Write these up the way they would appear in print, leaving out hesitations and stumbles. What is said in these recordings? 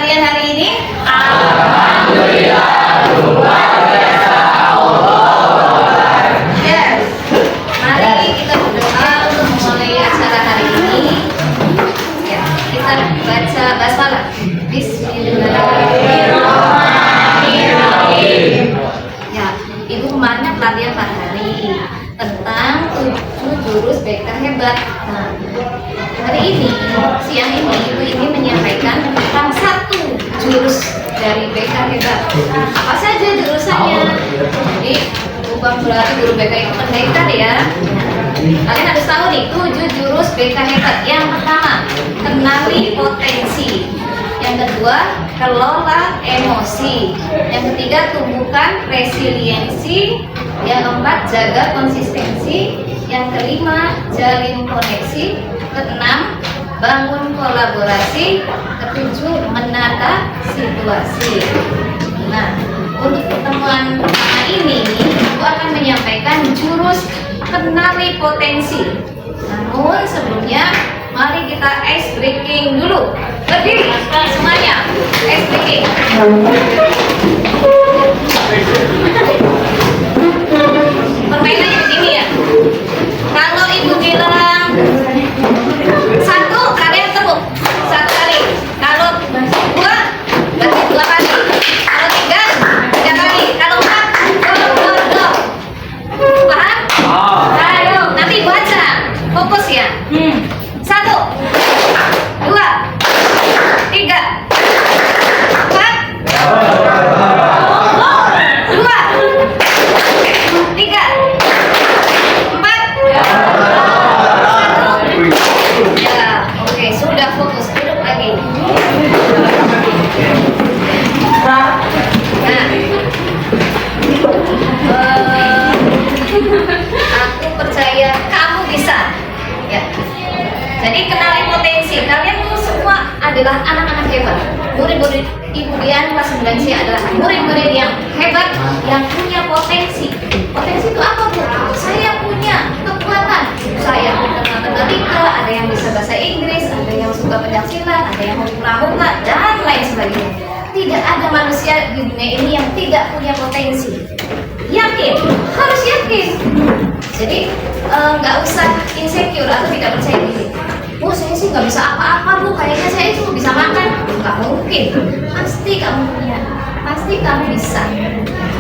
kalian hari ini? Alhamdulillah, luar biasa. Yes. Mari kita berdoa untuk memulai acara hari ini. Ya, kita baca basmalah. Bismillahirrahmanirrahim. Ya, Ibu kemarin pelatihan pada hari tentang 7 jurus BK hebat. Nah, hari ini, siang ini, Ibu ingin menyampaikan tentang 1 jurus dari BK hebat. Apa saja jurusannya? Jadi, bukan berarti guru BK itu pendekar ya. Kalian harus tahu nih, 7 jurus BK hebat. Yang pertama, kenali potensi. Yang kedua, kelola emosi. Yang ketiga, tumbuhkan resiliensi. Yang keempat, jaga konsistensi. Yang kelima, jalin koneksi. Keenam, bangun kolaborasi. Ketujuh, menata situasi. Nah, untuk pertemuan pertama ini, aku akan menyampaikan jurus kenali potensi. Namun sebelumnya, mari kita ice breaking dulu. Berdiri semuanya, ice breaking. Permainannya begini ya. Kalau Ibu bilang 1, kalian tepuk 1 kali. Kalau 2, berarti 2 kali. Kalau 3, 3 kali. Kalau 4, go. Paham? Ayo, nanti baca. Fokus ya. 1, 2, 3, 4, 2, 3, 4, 1. Ya, oke, sudah fokus. Duduk lagi. Nah, aku percaya kamu bisa. Ya. Jadi kenali potensi. Kalian tuh semua adalah anak-anak hebat. Murid-murid Ibu Dian kelas 9C adalah murid-murid yang hebat, yang punya potensi. Potensi itu apa tuh? Saya punya kekuatan. Saya punya matematika, ada yang bisa bahasa Inggris, ada yang suka pencaksilat, ada yang hobi pramuka, dan lain sebagainya. Tidak ada manusia di dunia ini yang tidak punya potensi. Yakin, harus yakin. Jadi nggak usah insecure atau tidak percaya diri. Oh, saya sih nggak bisa apa-apa, Bu. Kayaknya saya cuma bisa makan. Nggak mungkin. Pasti kamu punya. Pasti kamu bisa.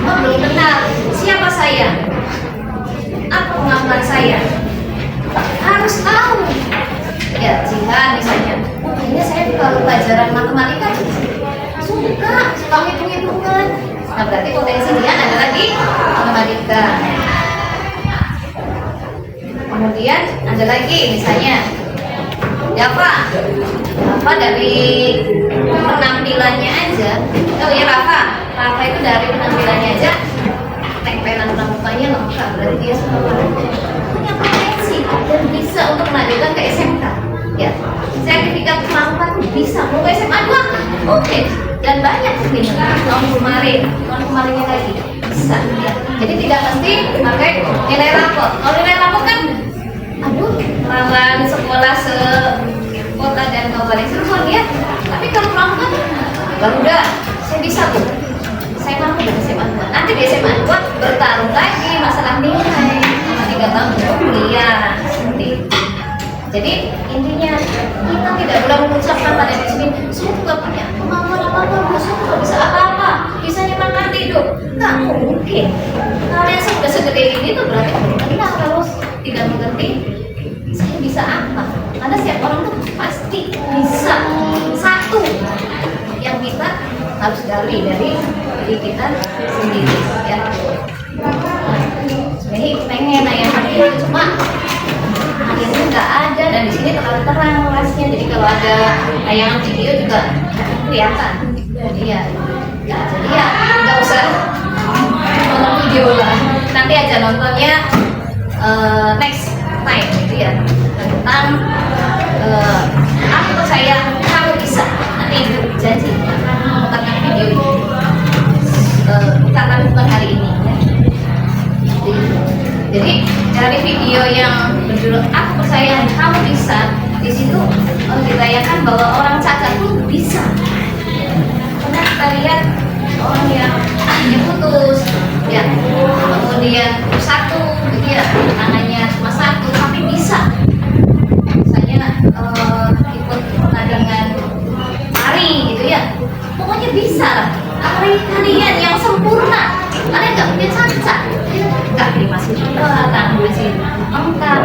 Oh, belum kenal siapa saya? Apa kemampuan saya? Harus tahu. Ya, Jihan misalnya. Oh, kayaknya saya kalau pelajaran matematika suka hitung-hitungan. Nah, berarti potensi dia adalah di matematika. Kemudian ada lagi misalnya Rafa dari penampilannya aja. Oh ya, Rafa itu dari penampilannya aja tempelan pramukanya lengkap. Berarti dia punya potensi dan bisa untuk melanjutkan ke SMK. Ya, sertifikat pramuka bisa mau ke SMA 2. Oke. Dan banyak nih tahun kemarinnya lagi bisa ya. Jadi tidak mesti pakai nilai rapot. Kalau nilai rapot kan lawan sekolah sekota dan kabupaten Cirebon ya. Tapi kalau pramuka udah saya bisa Bu, saya mampu di SMA 2. Nanti di SMA 2 bertarung lagi masalah nilai sama 3 tahun kuliah seperti itu. Jadi intinya kita tidak boleh mengucapkan pada diri sendiri, saya juga punya kemampuan apa-apa, saya juga bisa apa-apa, bisanya makan tidur. Nggak mungkin. Kalian sudah segede ini tuh berarti benar kalau tidak mengerti saya bisa apa. Karena setiap orang tuh pasti bisa. Satu yang kita harus gali dari diri kita sendiri ya. Sebenarnya pengen nanya cuma akhirnya nggak ada, dan di sini terlalu terang kelasnya, jadi kalau ada tayangan video juga kelihatan. Jadi ya nggak usah nonton video lah, nanti aja nontonnya next time gitu ya. Tentang aku percaya kamu bisa. Nanti Ibu janji akan memutarkan video ini, bukan hari ini ya. Jadi dari video yang berjudul "Aku Percaya Kamu Bisa", di situ dirayakan bahwa orang cacat pun bisa. kita lihat orang yang kakinya putus, ya, kemudian satu, gitu ya, tangannya cuma satu, tapi bisa, misalnya ikut pertandingan lari, gitu ya, pokoknya bisa lah. Apalagi kalian yang sempurna, kalian nggak punya cacat, kaki masih juga, tangan masih lengkap.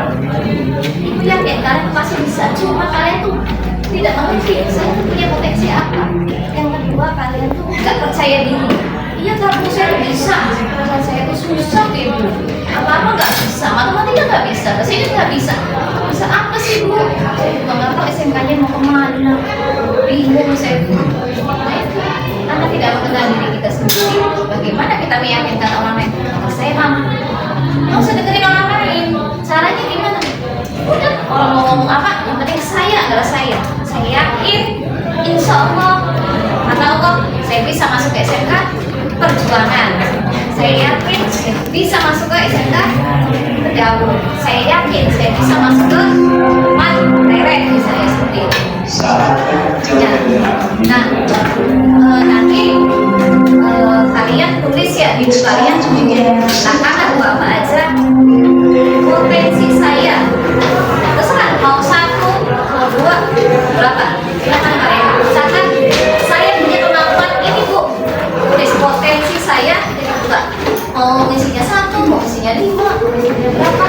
Ibu yakin kalian pasti bisa, cuma kalian tuh tidak mengerti saya tuh punya potensi apa. Yang kedua, kalian tuh nggak percaya diri. Iya, kalau saya tuh bisa, kalau saya tuh susah tuh ibu, apa-apa nggak bisa, matematika nggak bisa, bahasa Inggris nggak bisa. Bisa apa sih bu? Saya juga nggak tahu SMK-nya mau kemana, bingung saya tuh. Nah itu, karena tidak mengenal diri kita sendiri, bagaimana kita meyakinkan orang lain? Saya mampu. Nggak usah dengerin orang lain. Caranya gimana? Udah, orang mau ngomong apa, yang penting saya adalah saya. Saya yakin, insya Allah, kata Allah, saya bisa masuk ke SMK perjuangan. Saya yakin saya bisa masuk ke SMK Kedawul. Saya yakin saya bisa masuk ke Manterek, misalnya seperti itu. Ya. Nah, nanti kalian tulis ya di buku kalian, katakan apa aja potensi saya. Terserah mau satu, mau dua, berapa? Silakan kalian catat. Saya punya kemampuan ini bu. Tulis potensi saya jadi dua. Mau isinya satu, mau isinya lima, mau isinya berapa?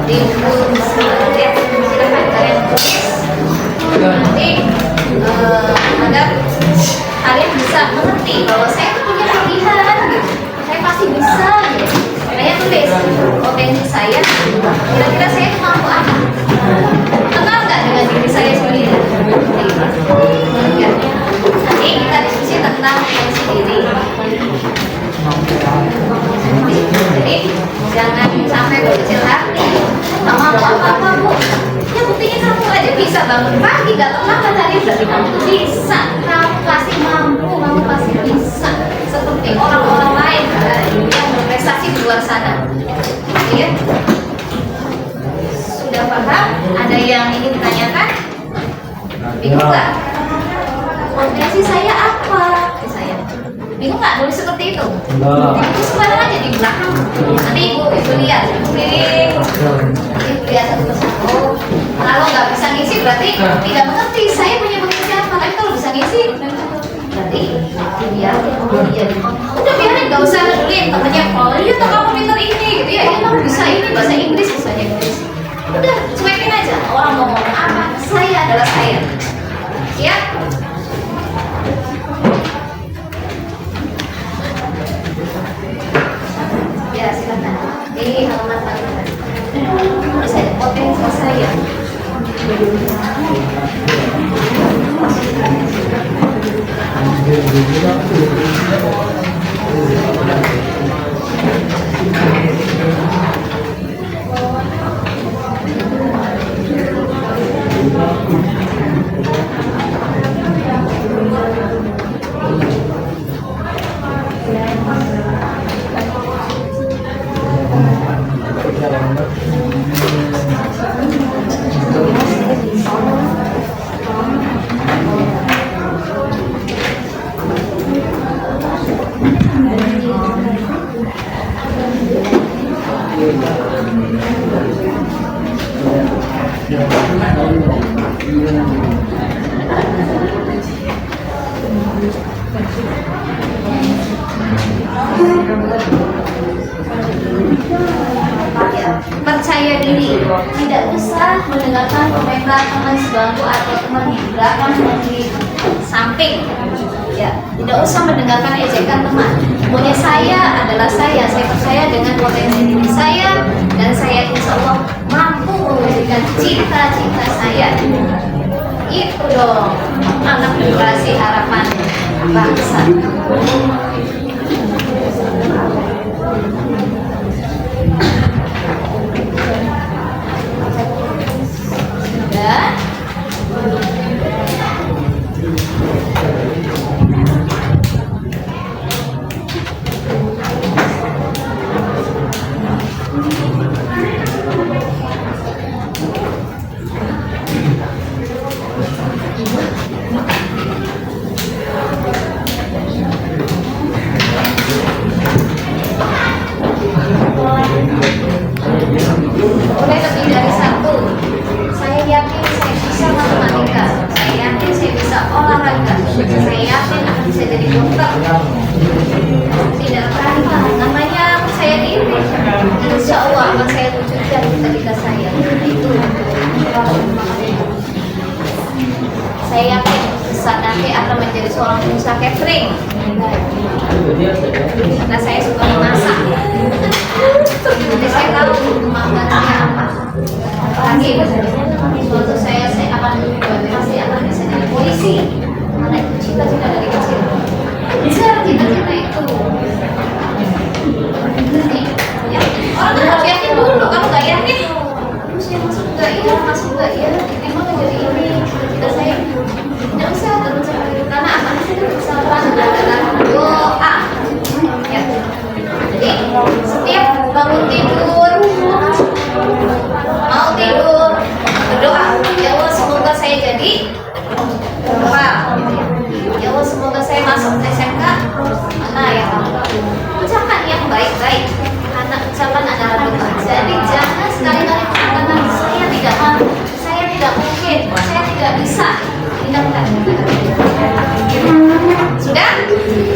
Di buku ya. Silakan kalian tulis. Nanti agar kalian bisa mengerti bahwa saya punya kelebihan gitu. Saya pasti bisa gitu. Saya tulis potensi saya, kira-kira saya itu mampu apa? Kenal nggak dengan diri saya sendiri? Ya. Nanti kita diskusi tentang potensi diri. Jadi jangan sampai berkecil hati, nggak mampu apa-apa bu. Ya buktinya kamu aja bisa bangun pagi, gak terlambat tadi, berarti kamu tuh bisa. Kamu pasti mampu, kamu pasti bisa. Seperti orang-orang lain yang berprestasi di luar sana. Ya. Sudah paham? Ada yang ingin ditanyakan? Bingung nggak? Potensi saya apa? Saya bingung nggak nulis seperti itu? Itu sembarang aja di belakang. Nanti ibu lihat, ibu lihat satu persatu. Kalau nggak bisa ngisi berarti tidak mengerti saya punya potensi apa. Tapi kalau bisa ngisi berarti biarin. Udah biarin, nggak usah peduli temennya. Oh iya tuh kamu pintar ini gitu ya. Ya kamu bisa ini bahasa Inggris, misalnya Inggris. Udah cuekin aja. Orang mau ngomong apa, saya adalah saya. Ya. Ya silakan di halaman halaman. Tulis saja potensi saya. Percaya diri, tidak usah mendengarkan komentar teman sebangku atau teman di belakang dan di samping. Ya, tidak usah mendengarkan ejekan teman. Pokoknya saya adalah saya percaya dengan potensi diri saya, dan saya insya Allah mampu mewujudkan cita-cita saya. Itu dong, anak generasi harapan bangsa. seorang pengusaha catering. Karena saya suka memasak. Jadi saya tahu kemampuan saya apa. Apalagi suatu saya akan bisa jadi polisi. Karena itu cita-cita dari kecil. Kejar cita-cita itu. Ya, orang kan harus yakin dulu. Kalau nggak yakin, saya masuk nggak ya, emang nggak jadi ini. Cita-cita saya nggak usah tercapai karena apa? Kesalahan adalah doa. Ya. Jadi setiap bangun tidur, mau tidur, berdoa. Ya Allah, semoga saya jadi apa? Ya Allah, semoga saya masuk SMK mana ya Allah. Ucapan yang baik-baik karena ucapan adalah doa. Jadi jangan sekali-kali mengatakan saya tidak mampu, saya tidak mungkin, saya tidak bisa. Tidak. Sudah?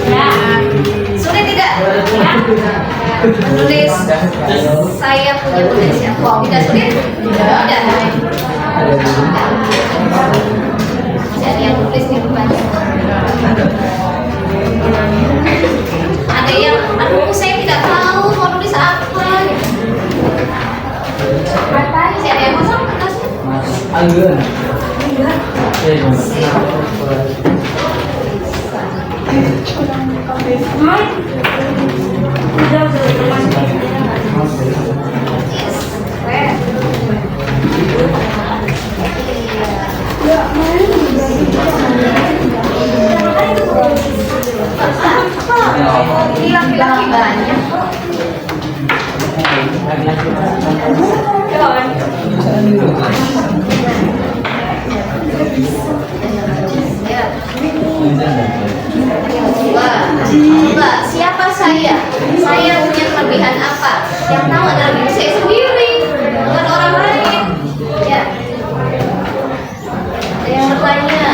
Ya. Sudah tidak? Ya. Menulis saya punya potensi apa? Tidak sulit? Tidak. Jadi yang tulis di depan. Ada yang, aduh saya tidak tahu mau nulis apa. Masih ada yang kosong kertasnya? Ini laki-laki banyak. Coba, siapa saya? Saya punya kelebihan apa? Yang tahu adalah diri saya sendiri, bukan orang lain. Ya. Ada yang bertanya.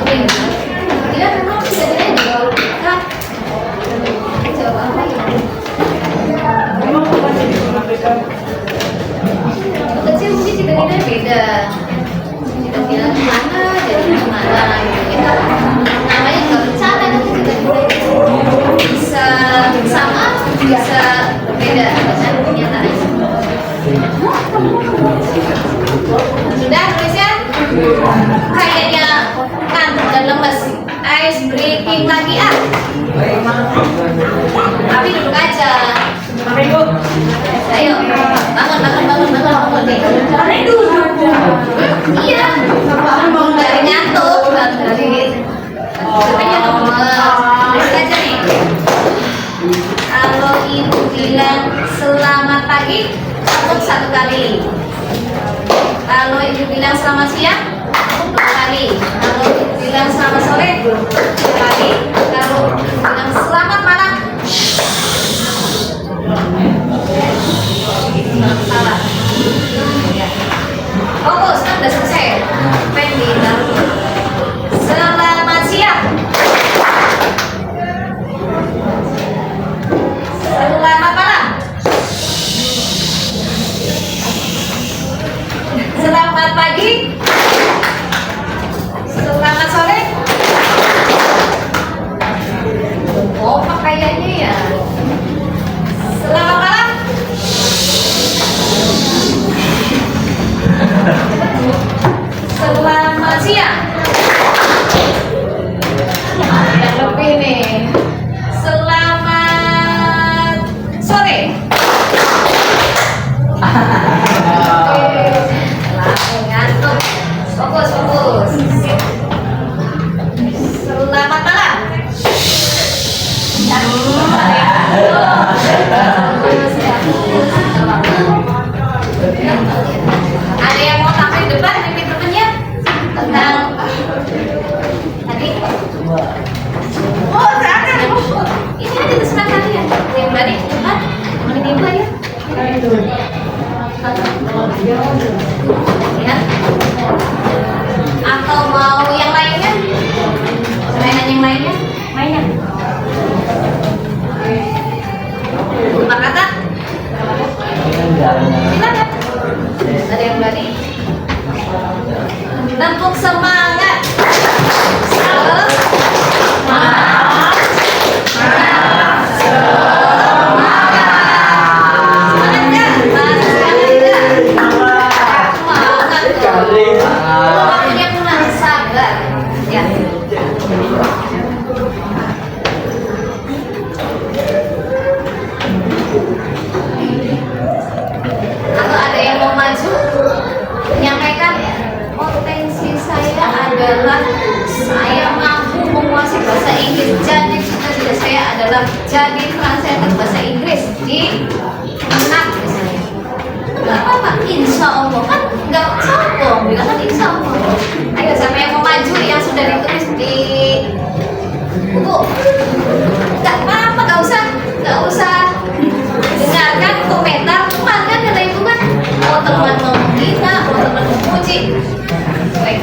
Tidak, memang bisa jadi. Kak, jawab apa ya? Kecil mungkin cita-citanya beda. Cita-cita mana, dari mana gitu. Namanya juga bercanda kan cita-cita. Bisa sama, bisa berbeda dengan kenyataannya. Sudah tulisnya? Kayaknya kantuk dan lemes. Ice breaking lagi ah. Tapi duduk aja. Ayo, bangun deh. Iya, bangun dari ngantuk, dari katanya lemes. Duduk aja nih. Kalau ibu bilang selamat pagi, tepuk 1 kali. Kalau ibu bilang selamat siang, 2 kali. Kalau ibu bilang selamat sore, 2 kali. Kalau ibu bilang selamat malam, salah. Fokus, kan udah selesai. Pending. Selamat siang. Selamat malam. Selamat pagi. Selamat sore. Oh, pakaiannya ya. Selamat malam. Selamat siang. Yang lebih nih. Selamat sore. Ngantuk. Fokus. Selamat malam. Ada yang mau tampil depan dengan temennya tentang tadi? Oh, jangan. Ini aja terserah kalian. Yang berani depan, temenin ibu ya. Ya. Atau mau yang lainnya? Mainan yang lainnya? Mainan. Pak kata? Silakan. Ada yang berani? Tepuk semangat. nanti translate bahasa Inggris di anak misalnya. Nggak apa-apa, insya Allah kan nggak sombong, bilang kan insya Allah. Ayo siapa yang mau maju yang sudah ditulis di buku? Nggak apa-apa, nggak usah dengarkan komentar teman kan kata ibu kan. Kalau teman mau menghina, kalau teman mau memuji, baik.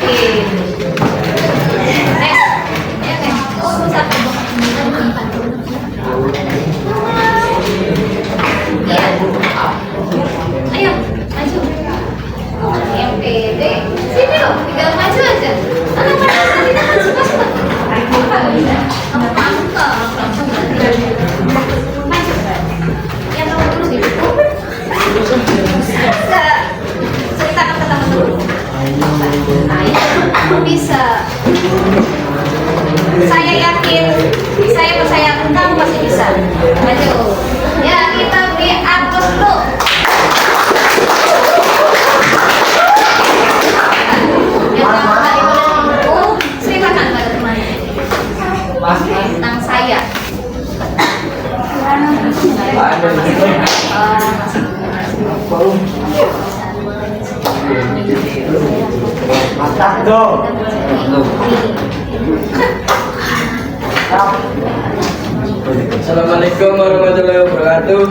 Next, ya next. Oh satu. Iya. Ayo, maju. Yang pede. Sini loh, tinggal maju aja. Anak-anak kita kan suka-suka. Langsung berarti. Maju. Yang nomor terus di buku. Ceritakan ke teman-teman. Nah, itu bisa. Saya yakin, saya percaya kamu pasti bisa. Maju. Ya, kita beri aplaus dulu. Yang kamu tadi buku, ceritakan pada temannya tentang saya. Mantap dong. Assalamualaikum warahmatullahi wabarakatuh.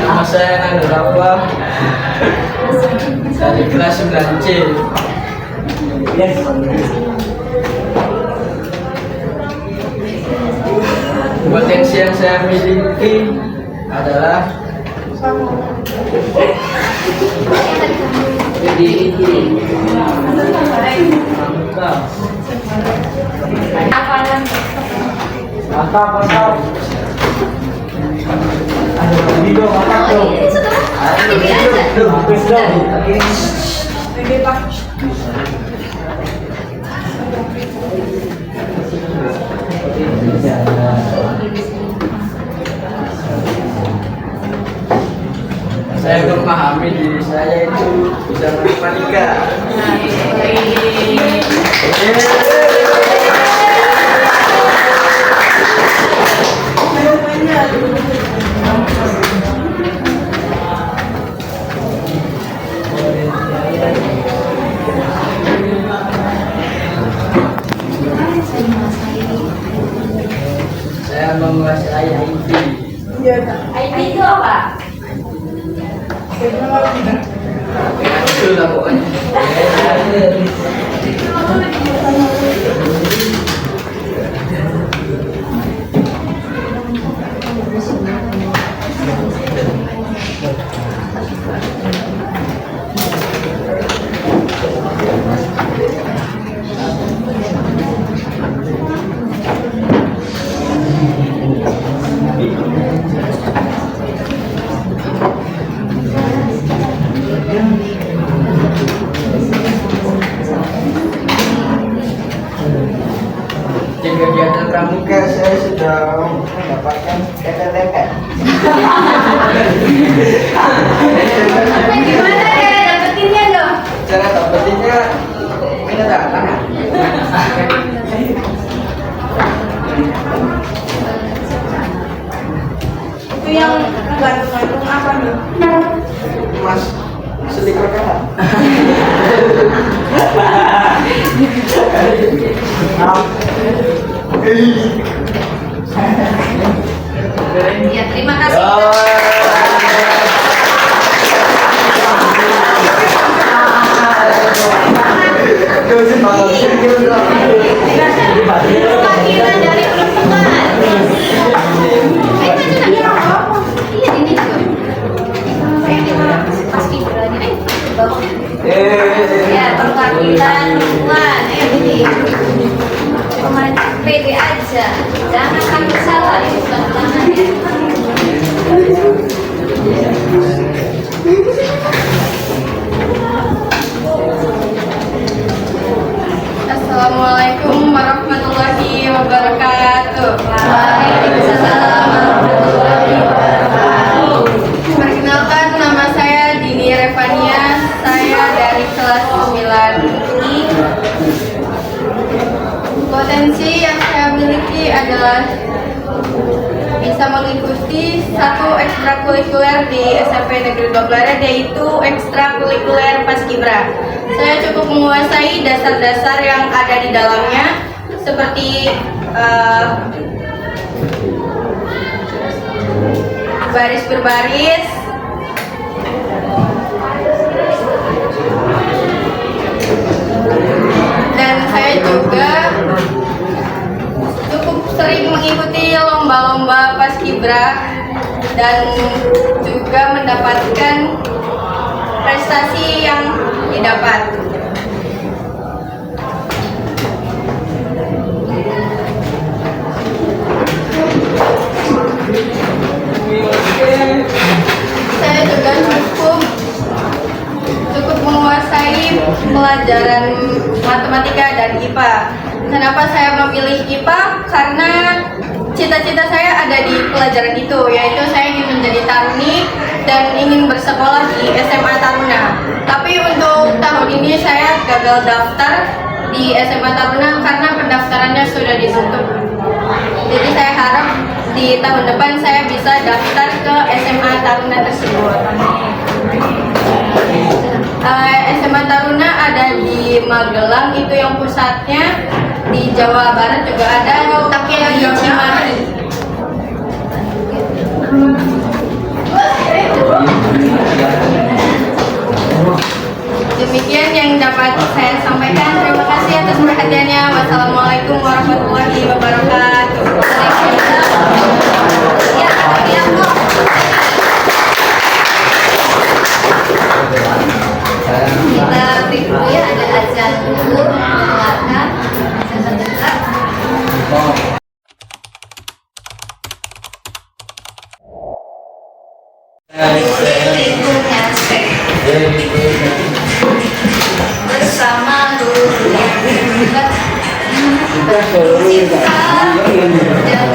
Nama saya Nanda Rafa dari kelas 9C. Potensi yang saya miliki adalah Mantap. Ada video mantap Oh, dong. ini sudah. Ini aja. Bagus dong. saya memahami diri saya itu bisa matematika. Saya menguasai IT. IT itu apa? Itu lah pokoknya. Di kegiatan pramuka saya sudah mendapatkan TTTK. Gimana ya dapetinnya dong? Cara dapetinnya minta tangan. Itu yang gantung-gantung apa nih? Mas selikur kanan. Ya, terima kasih. Perwakilan dari perempuan. Ayo maju nak. Iya ini juga. Saya pasti berani. Ayo bawa. Ya perwakilan perempuan. Ayo ini. Pede aja. Jangan takut salah ini bukan tangannya. Assalamualaikum warahmatullahi wabarakatuh. Waalaikumsalam warahmatullahi wabarakatuh. Perkenalkan, nama saya Dini Revania. Saya dari kelas 9I. Kompetensi yang saya miliki adalah bisa mengikuti satu ekstrakurikuler di SMP Negeri 2 Pleret, yaitu ekstrakurikuler Paskibra. Saya cukup menguasai dasar-dasar yang ada di dalamnya, seperti baris berbaris, dan saya juga cukup sering mengikuti lomba-lomba Paskibra dan juga mendapatkan prestasi yang didapat. Saya juga cukup menguasai pelajaran matematika dan IPA. Kenapa saya memilih IPA? Karena cita-cita saya ada di pelajaran itu, yaitu saya ingin menjadi taruni dan ingin bersekolah di SMA Taruna. Tapi untuk tahun ini saya gagal daftar di SMA Taruna karena pendaftarannya sudah ditutup. Jadi saya harap di tahun depan saya bisa daftar ke SMA Taruna tersebut. SMA Taruna ada di Magelang, itu yang pusatnya. Di Jawa Barat juga ada, tapi di Cimahi. Demikian yang dapat saya sampaikan. Terima kasih atas perhatiannya. Wassalamualaikum warahmatullahi wabarakatuh. Ya, kita break dulu ya, ada azan dulu, mendengarkan sebentar. Lingkungnya bersama guru yang hebat, cinta dan